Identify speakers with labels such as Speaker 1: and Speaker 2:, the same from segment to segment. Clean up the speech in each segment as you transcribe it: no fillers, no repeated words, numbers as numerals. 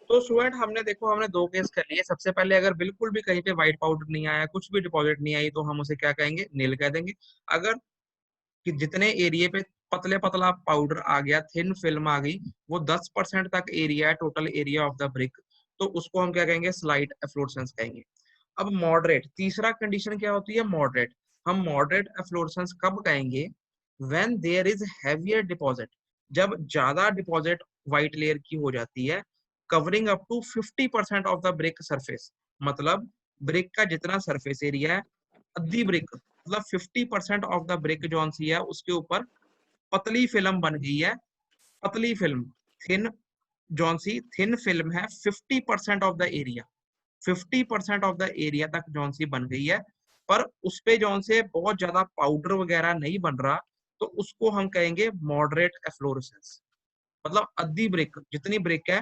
Speaker 1: तो स्टूडेंट हमने देखो हमने दो केस कर लिए। सबसे पहले अगर बिल्कुल भी कहीं पे व्हाइट पाउडर नहीं आया, कुछ भी डिपॉजिट नहीं आई, तो हम उसे क्या कहेंगे, नील कह देंगे। अगर कि जितने एरिया पे पतले पतला पाउडर आ गया, थिन फिल्म आ गई, वो 10% तक एरिया है total area of the brick, तो उसको हम क्या कहेंगे, स्लाइट एफ्लोरेसेंस कहेंगे। अब मॉडरेट, तीसरा कंडीशन क्या होती है, मॉडरेट। हम मॉडरेट एफ्लोरेसेंस कब कहेंगे, when there is heavier deposit, जब ज्यादा डिपॉजिट व्हाइट लेयर की हो जाती है, covering up to 50% of the brick surface. मतलब ब्रिक का जितना सरफेस एरिया है, आधी ब्रिक मतलब 50% ऑफ द ब्रिक जौन सी है उसके ऊपर पतली फिल्म बन गई है। पतली फिल्म, थिन, जौन सी थिन फिल्म है 50% of the area, 50% of the area तक जौन सी बन गई है, पर उस पे जौन से बहुत ज्यादा पाउडर वगैरह नहीं बन रहा, तो उसको हम कहेंगे मॉडरेट एफ्लोरेसेंस। मतलब आधी ब्रिक, जितनी ब्रिक है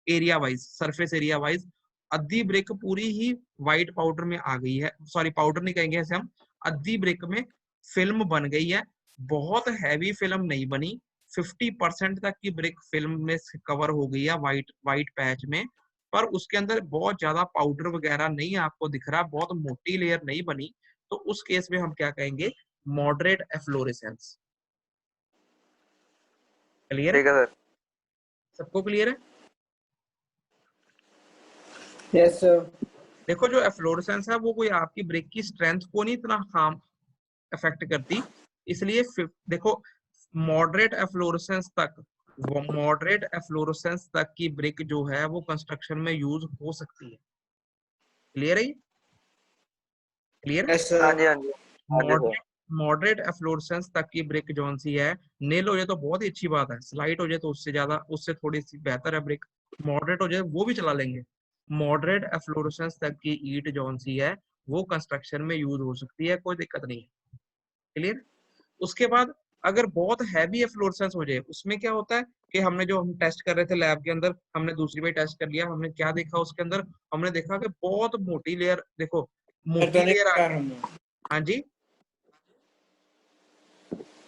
Speaker 1: area wise, surface area wise, आधी ब्रिक पूरी ही व्हाइट पाउडर में आ गई है, सॉरी पाउडर नहीं कहेंगे ऐसे हम, आधी ब्रिक में फिल्म बन गई है, बहुत हैवी फिल्म नहीं बनी, 50% तक की ब्रिक फिल्म में कवर हो गई है व्हाइट व्हाइट पैच में, पर उसके अंदर बहुत ज्यादा पाउडर वगैरह नहीं आपको दिख रहा, बहुत मोटी लेयर नहीं बनी, तो उस केस में हम क्या कहेंगे, मॉडरेट एफ्लोरेसेंस। क्लियर है,
Speaker 2: ठीक है सर।
Speaker 1: सबको क्लियर है।
Speaker 3: Yes sir.
Speaker 1: देखो जो एफ्लोरेसेंस है वो कोई आपकी ब्रेक की स्ट्रेंथ को नहीं इतना हार्म अफेक्ट करती, इसलिए देखो मॉडरेट एफ्लोरेसेंस तक, वो मॉडरेट एफ्लोरेसेंस तक की ब्रिक जो है वो कंस्ट्रक्शन में यूज हो सकती है। क्लियर है, क्लियर।
Speaker 3: यस
Speaker 2: हाँ
Speaker 3: सर।
Speaker 2: जी, हाँ जी, हाँ जी सर।
Speaker 1: मॉडरेट मॉडरेट एफ्लोरेसेंस तक की ब्रिक जौन सी है, नील हो जाए तो बहुत ही अच्छी बात है, स्लाइट हो जाए तो उससे ज्यादा, उससे थोड़ी सी बेहतर है ब्रिक, मॉडरेट हो जाए वो भी चला लेंगे। मॉडरेट एफ्लोरेसेंस तक की ईट जौन सी है वो कंस्ट्रक्शन में यूज हो सकती है, कोई दिक्कत नहीं है। क्लियर। उसके बाद अगर बहुत हैवी एफ्लोरेसेंस हो जाए, उसमें क्या होता है कि हमने जो हम टेस्ट कर रहे थे लैब के अंदर, हमने दूसरी बार टेस्ट कर लिया, हमने क्या देखा उसके अंदर, हमने देखा कि बहुत मोटी लेयर, देखो मोटी
Speaker 3: इलेक्ट्रॉनिक
Speaker 1: लेयर आ गई।
Speaker 3: कारण में।
Speaker 1: हाँ जी,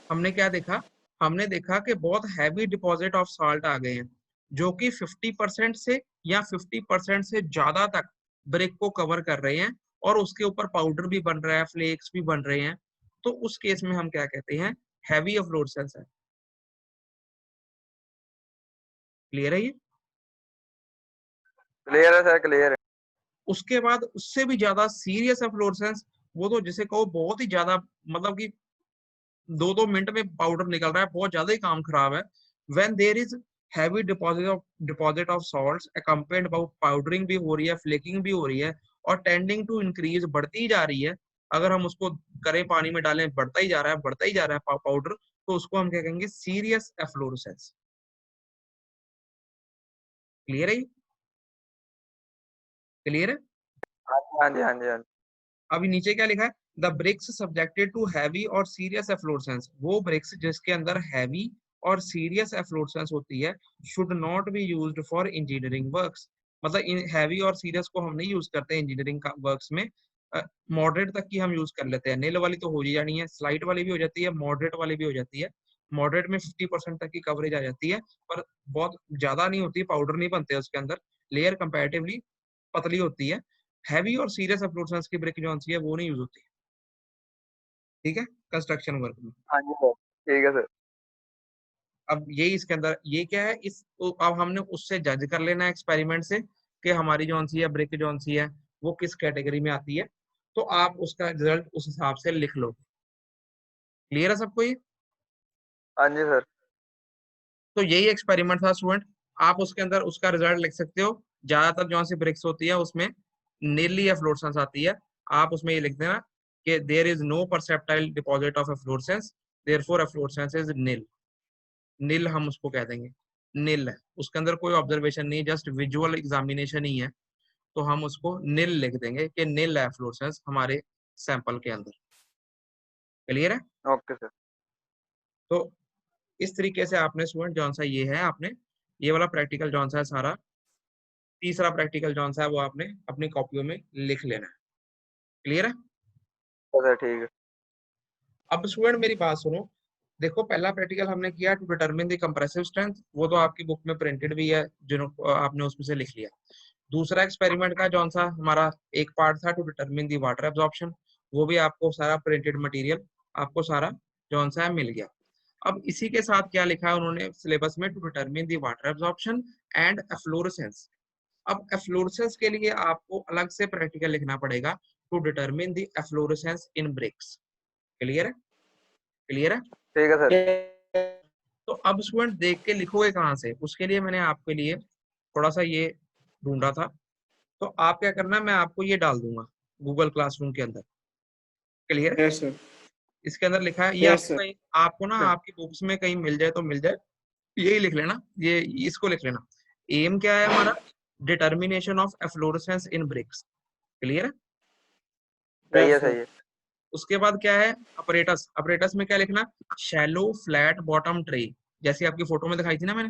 Speaker 1: हमने क्या देखा, हमने देखा कि बहुत हैवी डिपॉजिट ऑफ साल्ट आ गए हैं, जो कि 50% से या 50% से ज्यादा तक ब्रिक को कवर कर रहे हैं, और उसके ऊपर पाउडर भी बन रहा है, फ्लेक्स भी बन रहे हैं, तो उस केस में हम क्या कहते हैं, हैवी एफ्लोरेसेंस है। क्लियर है ये।
Speaker 2: क्लियर है सर, क्लियर है।
Speaker 1: उसके बाद उससे भी ज्यादा सीरियस एफ्लोरेसेंस, वो तो जिसे कहो बहुत ही ज्यादा, मतलब कि 2-2 मिनट में पाउडर निकल रहा है, बहुत ज्यादा ही काम खराब है। When there is heavy deposit of salts accompanied by powdering भी हो रही है, फ्लेकिंग भी हो रही है, और टेंडिंग टू इंक्रीज, बढ़ती ही जा रही है, अगर हम उसको करें पानी में डालें बढ़ता ही जा रहा है, बढ़ता ही जा रहा है पाउडर, तो उसको हम क्या कहेंगे, सीरियस एफ्लोरेसेंस। क्लियर है, क्लियर है।
Speaker 2: हाँ जी, हाँ जी, हाँ जी, हाँ जी।
Speaker 1: अभी नीचे क्या लिखा है, the bricks subjected to heavy और सीरियस एफ्लोरेसेंस, वो ब्रिक्स जिसके अंदर हैवी और सीरियस एफ्लोरेसेंस होती है, should not be used for engineering works. मतलब इन हैवी और सीरियस को हम नहीं यूज करते इंजीनियरिंग का वर्क्स में, मॉडरेट तक की हम यूज कर लेते हैं। नील वाली तो हो ही जानी है, स्लाइट वाली भी हो जाती है, मॉडरेट वाली भी हो जाती है। मॉडरेट में 50% तक की कवरेज आ जाती है, पर बहुत ज्यादा नहीं होती, पाउडर नहीं बनते उसके अंदर, लेयर कंपैरेटिवली पतली होती है। हैवी और सीरियस एप्रोचेस की ब्रिक जो सी है वो नहीं यूज होती। ठीक है, कंस्ट्रक्शन वर्क में।
Speaker 2: हाँ जी सर, ठीक है सर।
Speaker 1: अब यही इसके अंदर ये क्या है, इस तो अब हमने उससे जज कर लेना है एक्सपेरिमेंट से कि हमारी जो सी है ब्रिक जो सी है वो किस कैटेगरी में आती है, तो आप उसका रिजल्ट उस हिसाब से लिख लो। क्लियर है सबको ये।
Speaker 2: हाँ जी सर।
Speaker 1: तो यही एक्सपेरिमेंट था स्टूडेंट, आप उसके अंदर उसका रिजल्ट लिख सकते हो। ज्यादातर जो सी ब्रिक्स होती है उसमें नीली एफ्लोरेसेंस आती है, आप उसमें ये लिख देना कि there is no perceptible deposit of efflorescence, therefore efflorescence is nil. Nil हम उसको कह देंगे, नील है, उसके अंदर कोई ऑब्जर्वेशन नहीं, जस्ट विजुअल एग्जामिनेशन ही है, तो हम उसको नील लिख देंगे कि नील है एफ्लोरेसेंस हमारे सैंपल के अंदर। क्लियर है।
Speaker 2: Okay sir.
Speaker 1: तो इस तरीके से आपने स्टूडेंट जौन सा ये है, आपने ये वाला प्रैक्टिकल जौन सा है सारा, तीसरा प्रैक्टिकल जौन सा है वो आपने अपनी कॉपियों में लिख लेना है। क्लियर है।
Speaker 2: तो सर ठीक है।
Speaker 1: अब स्टूडेंट मेरी बात सुनो, देखो पहला प्रैक्टिकल हमने किया to determine the compressive strength, वो तो आपकी बुक में प्रिंटेड भी है, जिन्हों आपने उसमें से लिख लिया। दूसरा एक्सपेरिमेंट का जौन सा हमारा एक पार्ट था to determine the water absorption, वो भी आपको सारा प्रिंटेड मटेरियल आपको सारा जौन सा है मिल गया। अब इसी के साथ क्या लिखा है उन्होंने सिलेबस में, to determine the water absorption and efflorescence. अब एफ्लोरेसेंस के लिए आपको अलग से प्रैक्टिकल लिखना पड़ेगा, to determine the efflorescence in bricks. Clear है? क्लियर है?
Speaker 2: ठीक है सर।
Speaker 1: तो अब स्टूडेंट देख के लिखोगे कहाँ से, उसके लिए मैंने आपके लिए थोड़ा सा ये ढूंढा था। तो आप क्या करना है, मैं आपको ये डाल दूंगा गूगल क्लासरूम के अंदर। क्लियर है?
Speaker 3: Yes sir.
Speaker 1: इसके अंदर लिखा है, ये
Speaker 3: यस
Speaker 1: आपको
Speaker 3: सर।
Speaker 1: कहीं, आपको ना आपकी बुक्स में कहीं मिल जाए तो मिल जाए, यही लिख लेना, ये इसको लिख लेना। एम क्या है हमारा, determination of efflorescence in bricks. Clear है?
Speaker 2: सही है
Speaker 3: यस सर।
Speaker 2: सही है।
Speaker 1: उसके बाद क्या है, अपरेटस। अपरेटस में क्या लिखना, शैलो फ्लैट बॉटम ट्रे, जैसी आपकी फोटो में दिखाई थी ना मैंने,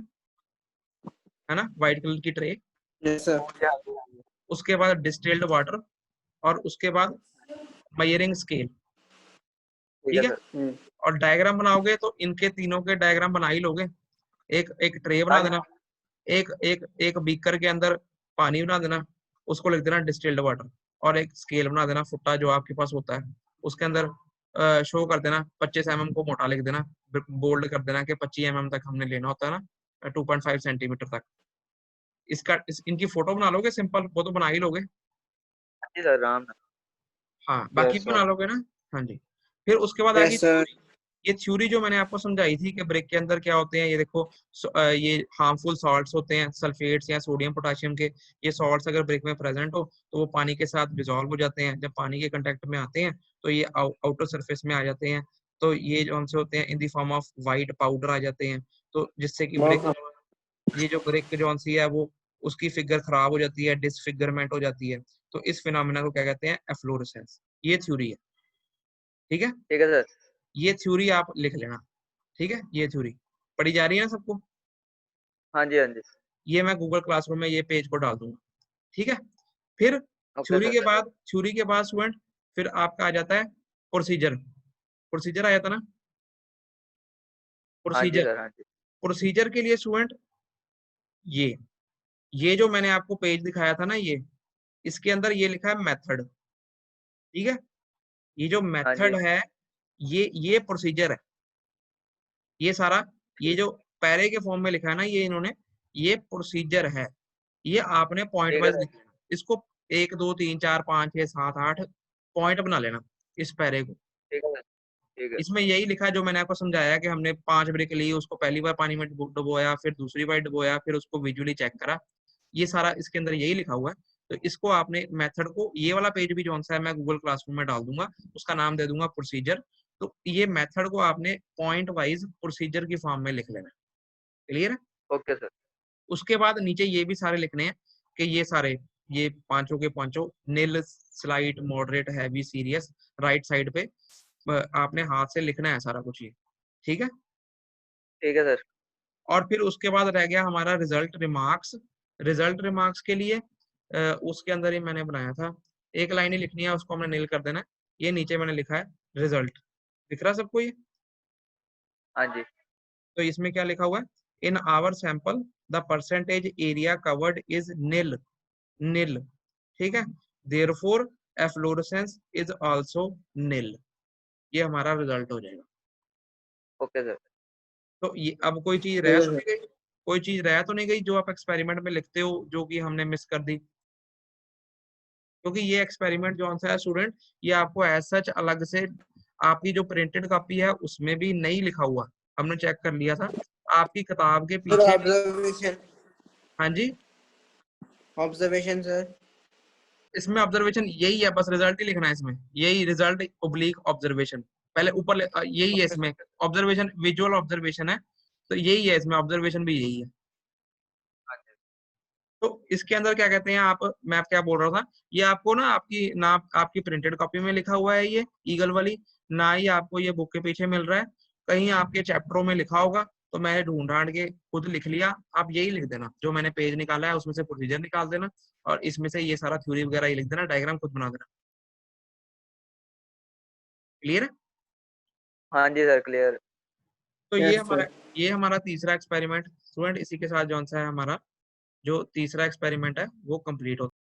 Speaker 1: है ना, व्हाइट कलर की ट्रे।
Speaker 3: Yes sir.
Speaker 2: हाँ जी हाँ जी हाँ जी।
Speaker 1: उसके बाद डिस्टिल्ड वाटर, और उसके बाद मेजरिंग स्केल।
Speaker 2: ठीक है
Speaker 1: ठीक है?
Speaker 2: सर।
Speaker 1: और डायग्राम बनाओगे तो इनके तीनों के डायग्राम बना ही लोगे। एक एक ट्रे
Speaker 2: हाँ
Speaker 1: बना
Speaker 2: जी
Speaker 1: देना, एक एक एक बीकर के अंदर पानी बना देना, उसको लिख देना डिस्टिल्ड वाटर, और एक स्केल बना देना फुट्टा जो आपके पास होता है, उसके अंदर शो कर देना 25 mm को मोटा लिख देना, बोल्ड कर देना कि 25 mm तक हमने लेना होता है ना, 2.5 सेंटीमीटर तक। इनकी फोटो बना लोगे सिंपल, वो तो बना ही लोगे।
Speaker 2: हाँ जी सर, राम।
Speaker 1: हाँ बाकी
Speaker 3: यस
Speaker 1: भी बना
Speaker 3: सर।
Speaker 1: लोगे ना। हाँ जी। फिर उसके बाद आ गई
Speaker 3: यस सर।
Speaker 1: थ्योरी। ये थ्योरी जो मैंने आपको समझाई थी कि ब्रेक के अंदर क्या होते हैं, ये देखो, ये हार्मफुल सॉल्ट्स होते हैं, सल्फेट्स या सोडियम पोटेशियम के। ये सॉल्ट्स अगर ब्रेक में प्रेजेंट हो तो वो पानी के साथ डिजोल्व हो जाते हैं, जब पानी के कांटेक्ट में आते हैं तो ये आउटर सरफेस में आ जाते हैं। तो ये जो हमसे होते हैं in the form of white powder आ जाते हैं, तो जिससे कि ब्रेक, ये जो ब्रेक जो सी है वो, उसकी फिगर खराब हो जाती है, डिसफिगरमेंट हो जाती है। तो इस फिनोमेना को क्या कहते हैं, एफ्लोरेसेंस। ये थ्योरी है। ठीक है?
Speaker 2: ठीक है सर।
Speaker 1: ये थ्योरी आप लिख लेना। ठीक है? ये थ्योरी पढ़ी जा रही है ना सबको?
Speaker 2: हाँ जी हाँ जी।
Speaker 1: ये मैं गूगल क्लासरूम में ये पेज को डाल दूंगा। ठीक है? फिर
Speaker 2: ओके सर।
Speaker 1: थ्योरी के बाद स्टूडेंट, फिर आपका आ जाता है प्रोसीजर। प्रोसीजर आ जाता ना,
Speaker 2: हाँ जी
Speaker 1: प्रोसीजर।
Speaker 2: सर हाँ जी।
Speaker 1: प्रोसीजर के लिए स्टूडेंट, ये ये जो मैंने आपको पेज दिखाया था ना, ये इसके अंदर ये लिखा है मेथड। ठीक है? ये जो
Speaker 2: हाँ
Speaker 1: मेथड
Speaker 2: जी।
Speaker 1: है, ये प्रोसीजर है। ये सारा, ये
Speaker 2: ठीक
Speaker 1: जो पैरे के फॉर्म में लिखा है ना ये इन्होंने, ये प्रोसीजर है। ये आपने पॉइंट
Speaker 2: ठीक है
Speaker 1: वाइज
Speaker 2: सर।
Speaker 1: लिख लेना इसको, 1 2 3 4 5 6 7 8 पॉइंट बना लेना इस पैरे को।
Speaker 2: ठीक है सर। ठीक है।
Speaker 1: इसमें यही लिखा है जो मैंने आपको समझाया कि हमने 5 ब्रेक ली, उसको पहली बार पानी में डुबोया, फिर दूसरी बार डुबोया, फिर उसको विजुअली चेक करा। ये सारा इसके अंदर यही लिखा हुआ है। तो इसको आपने मेथड को, ये वाला पेज भी जो सा है मैं गूगल क्लासरूम में डाल दूंगा, उसका नाम दे दूंगा प्रोसीजर। तो ये मेथड को आपने पॉइंट वाइज प्रोसीजर की फॉर्म में लिख लेना। क्लियर है?
Speaker 2: Okay sir.
Speaker 1: उसके बाद नीचे ये भी सारे लिखने हैं कि ये सारे, ये पांचों के पांचों, nil, slight, moderate, heavy, serious, right side पे आपने हाथ से लिखना है सारा कुछ ये। ठीक है?
Speaker 2: ठीक है सर।
Speaker 1: और फिर उसके बाद रह गया हमारा रिजल्ट रिमार्क्स। रिजल्ट रिमार्क्स के लिए उसके अंदर ही मैंने बनाया था, एक लाइन ही लिखनी है, उसको हमने नील कर देना है। ये नीचे मैंने लिखा है रिजल्ट, दिख रहा सबको ये?
Speaker 2: हाँ जी।
Speaker 1: तो इसमें क्या लिखा हुआ है, in our sample the percentage area covered is nil. Nil. ठीक है? Therefore efflorescence is also nil. ये हमारा रिजल्ट हो जाएगा।
Speaker 2: Okay sir.
Speaker 1: तो ये अब कोई चीज
Speaker 3: ठीक
Speaker 1: रह
Speaker 3: है
Speaker 1: तो
Speaker 3: सर।
Speaker 1: नहीं गई, कोई चीज रह तो नहीं गई जो आप एक्सपेरिमेंट में लिखते हो जो कि हमने मिस कर दी? क्योंकि ये एक्सपेरिमेंट जो आंसर है स्टूडेंट, ये आपको एज सच अलग से आपकी जो प्रिंटेड कॉपी है उसमें भी नहीं लिखा हुआ, हमने चेक कर लिया था, आपकी किताब के
Speaker 3: सर
Speaker 1: पीछे भी।
Speaker 3: ऑब्जर्वेशन।
Speaker 1: हाँ जी।
Speaker 3: Observation sir.
Speaker 1: इसमें ऑब्जर्वेशन यही है, बस रिजल्ट ही लिखना है इसमें, यही रिजल्ट ओब्लिक ऑब्जर्वेशन, पहले ऊपर यही है
Speaker 3: ओके
Speaker 1: इसमें।
Speaker 3: सर।
Speaker 1: ऑब्जर्वेशन विजुअल ऑब्जर्वेशन है, तो यही है इसमें, ऑब्जर्वेशन भी यही है।
Speaker 2: हाँ जी।
Speaker 1: तो इसके अंदर क्या कहते हैं आप, मैं क्या बोल रहा था, ये आपको ना आपकी ना आपकी प्रिंटेड कॉपी में लिखा हुआ है ये ईगल वाली, ना ही आपको ये बुक के पीछे मिल रहा है, कहीं आपके चैप्टरों में लिखा होगा। तो मैंने ढूंढ ढांड के खुद लिख लिया, आप यही लिख देना जो मैंने पेज निकाला है उसमें से प्रोसीजर निकाल देना, और इसमें से ये सारा थ्योरी वगैरह ये लिख देना, डायग्राम खुद बना देना। क्लियर है?
Speaker 2: हाँ जी सर, क्लियर।
Speaker 1: तो
Speaker 3: Yes, sir.
Speaker 1: ये हमारा तीसरा एक्सपेरिमेंट स्टूडेंट, इसी के साथ जो सा है हमारा जो तीसरा एक्सपेरिमेंट है वो कंप्लीट होता है।